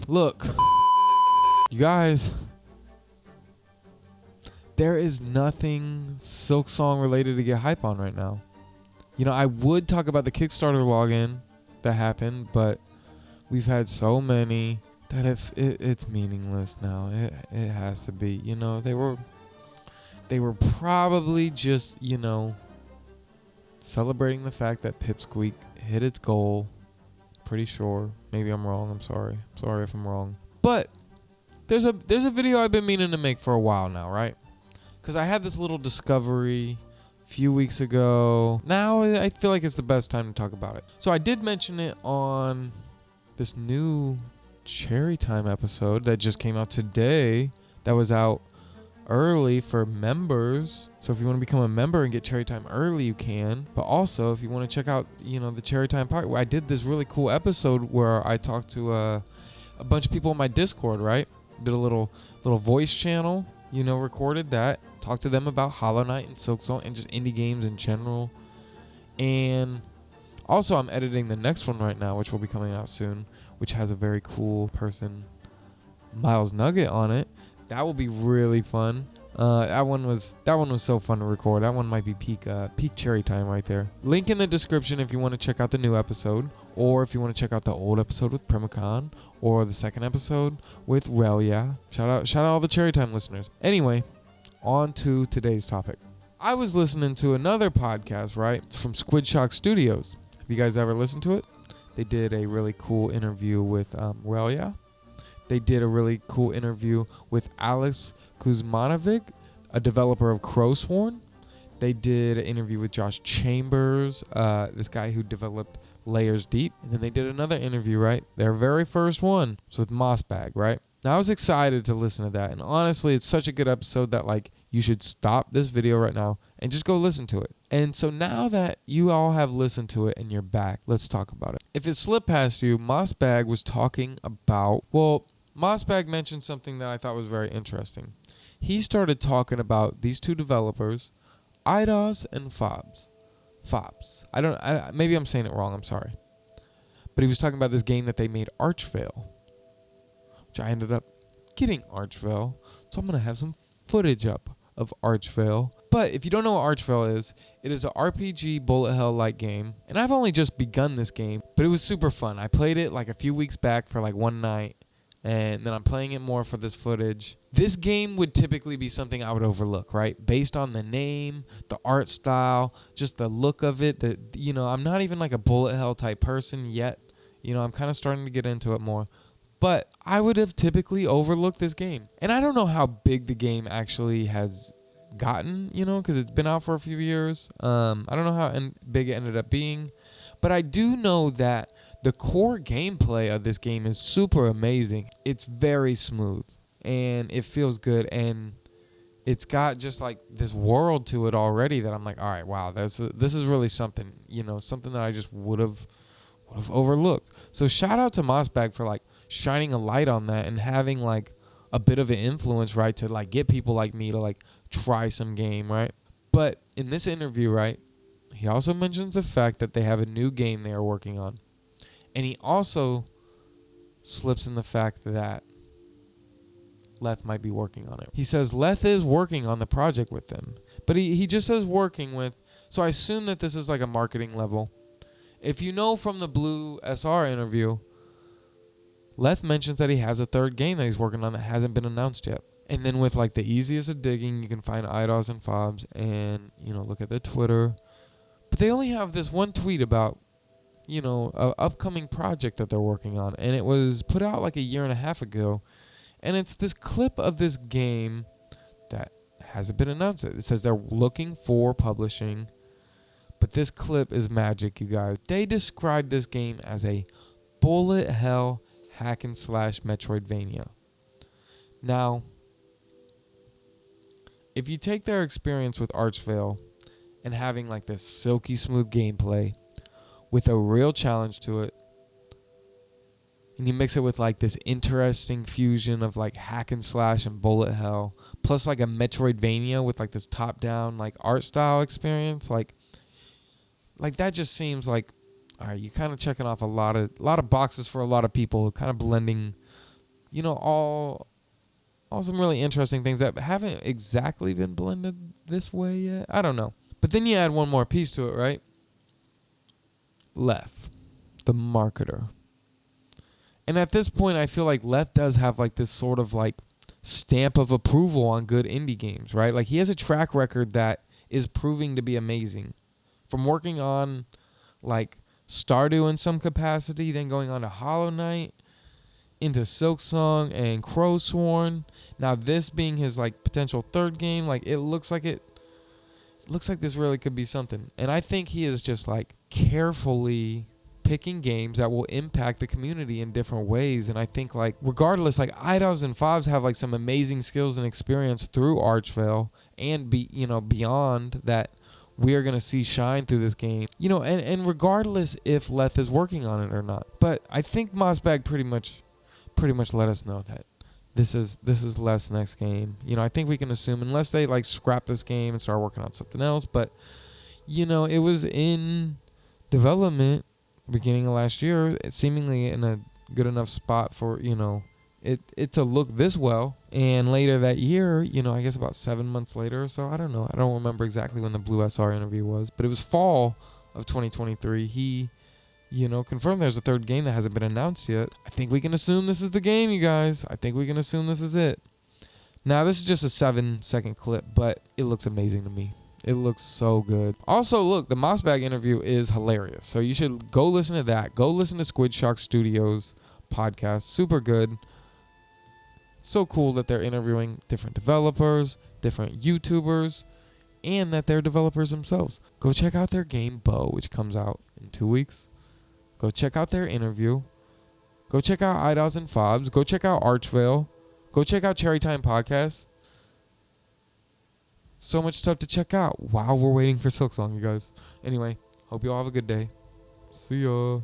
Look, you guys, there is nothing Silksong related to get hype on right now. You know, I would talk about the Kickstarter login that happened, but we've had so many that it's meaningless now. It has to be. You know, they were probably just, you know, celebrating the fact that Pipsqueak hit its goal. Pretty sure. Maybe I'm wrong. I'm sorry. Sorry if I'm wrong. But there's a video I've been meaning to make for a while now, right? Because I had this little discovery a few weeks ago. Now I feel like it's the best time to talk about it. So I did mention it on this new Cherry Time episode that just came out today. That was out early for members. So if you want to become a member and get Cherry Time early, you can. But also, if you want to check out, you know, the Cherry Time part, where I did this really cool episode where I talked to a bunch of people on my Discord, right? Did a little voice channel, you know, recorded that. Talked to them about Hollow Knight and Silksong and just indie games in general. And also, I'm editing the next one right now, which will be coming out soon, which has a very cool person, Miles Nugget, on it. That will be really fun. That one was so fun to record. That one might be peak Cherry Time right there. Link in the description if you want to check out the new episode, or if you want to check out the old episode with PRIMACON, or the second episode with RELYEA. Shout out all the Cherry Time listeners. Anyway, on to today's topic. I was listening to another podcast, right? It's from Squid Shock Studios. Have you guys ever listened to it? They did a really cool interview with RELYEA. They did a really cool interview with Alex Kuzmanovic, a developer of Crowsworn. They did an interview with Josh Chambers, this guy who developed Layers Deep. And then they did another interview, right? Their very first one was with MOSSBAG, right? Now, I was excited to listen to that. And honestly, it's such a good episode that, like, you should stop this video right now and just go listen to it. And so now that you all have listened to it and you're back, let's talk about it. If it slipped past you, MOSSBAG was talking about, well, MOSSBAG mentioned something that I thought was very interesting. He started talking about these two developers, IDOS and Fobs. Maybe I'm saying it wrong, I'm sorry. But he was talking about this game that they made, Archvale, which I ended up getting Archvale. So I'm going to have some footage up of Archvale. But if you don't know what Archvale is, it is an RPG bullet hell-like game. And I've only just begun this game, but it was super fun. I played it like a few weeks back for like one night. And then I'm playing it more for this footage. This game would typically be something I would overlook, right? Based on the name, the art style, just the look of it. You know, I'm not even like a bullet hell type person yet. You know, I'm kind of starting to get into it more. But I would have typically overlooked this game. And I don't know how big the game actually has gotten, you know, because it's been out for a few years. I don't know how big it ended up being. But I do know that the core gameplay of this game is super amazing. It's very smooth and it feels good, and it's got just like this world to it already that I'm like, all right, wow, this is really something, you know, something that I just would have overlooked. So shout out to MOSSBAG for like shining a light on that and having like a bit of an influence, right, to like get people like me to like try some game, right? But in this interview, right, he also mentions the fact that they have a new game they are working on. And he also slips in the fact that Leth might be working on it. He says Leth is working on the project with them. But he just says working with. So I assume that this is like a marketing level. If you know from the Blue SR interview, Leth mentions that he has a third game that he's working on that hasn't been announced yet. And then with like the easiest of digging, you can find IDOS and Fobs and, you know, look at their Twitter. But they only have this one tweet about, you know, an upcoming project that they're working on. And it was put out like a year and a half ago. And it's this clip of this game that hasn't been announced. It says they're looking for publishing. But this clip is magic, you guys. They describe this game as a bullet hell hack and slash Metroidvania. Now, if you take their experience with Archvale and having like this silky smooth gameplay with a real challenge to it, and you mix it with like this interesting fusion of like hack and slash and bullet hell, plus like a Metroidvania with like this top down like art style experience, like that just seems like, all right, you're kind of checking off a lot of boxes for a lot of people, kind of blending all some really interesting things that haven't exactly been blended this way yet. I don't know. But then you add one more piece to it, right? Leth, the marketer. And at this point, I feel like Leth does have like this sort of like stamp of approval on good indie games, right? Like he has a track record that is proving to be amazing. From working on like Stardew in some capacity, then going on to Hollow Knight, into Silksong and Crowsworn. Now this being his like potential third game, like it looks like this really could be something. And I think he is just like carefully picking games that will impact the community in different ways. And I think like regardless, like Idos and Fobs have like some amazing skills and experience through Archvale and beyond that we're going to see shine through this game. And regardless if Leth is working on it or not. But I think MOSSBAG pretty much let us know that this is Leth's next game. I think we can assume, unless they like scrap this game and start working on something else, but it was in development beginning of last year, seemingly in a good enough spot for it to look this well. And later that year, I guess about 7 months later or so, I don't know, I don't remember exactly when the Blue SR interview was, but it was fall of 2023. He confirmed there's a third game that hasn't been announced yet. I think we can assume this is the game, you guys. I think we can assume this is it. Now, this is just a 7-second clip, but it looks amazing to me. It looks so good. Also, look, the MOSSBAG interview is hilarious. So you should go listen to that. Go listen to Squid Shock Studios podcast. Super good. So cool that they're interviewing different developers, different YouTubers, and that they're developers themselves. Go check out their game, Bow, which comes out in 2 weeks. Go check out their interview. Go check out Idos and Fobs. Go check out Archvale. Go check out Cherry Time Podcast. So much stuff to check out while we're waiting for Silksong, you guys. Anyway, hope you all have a good day. See ya.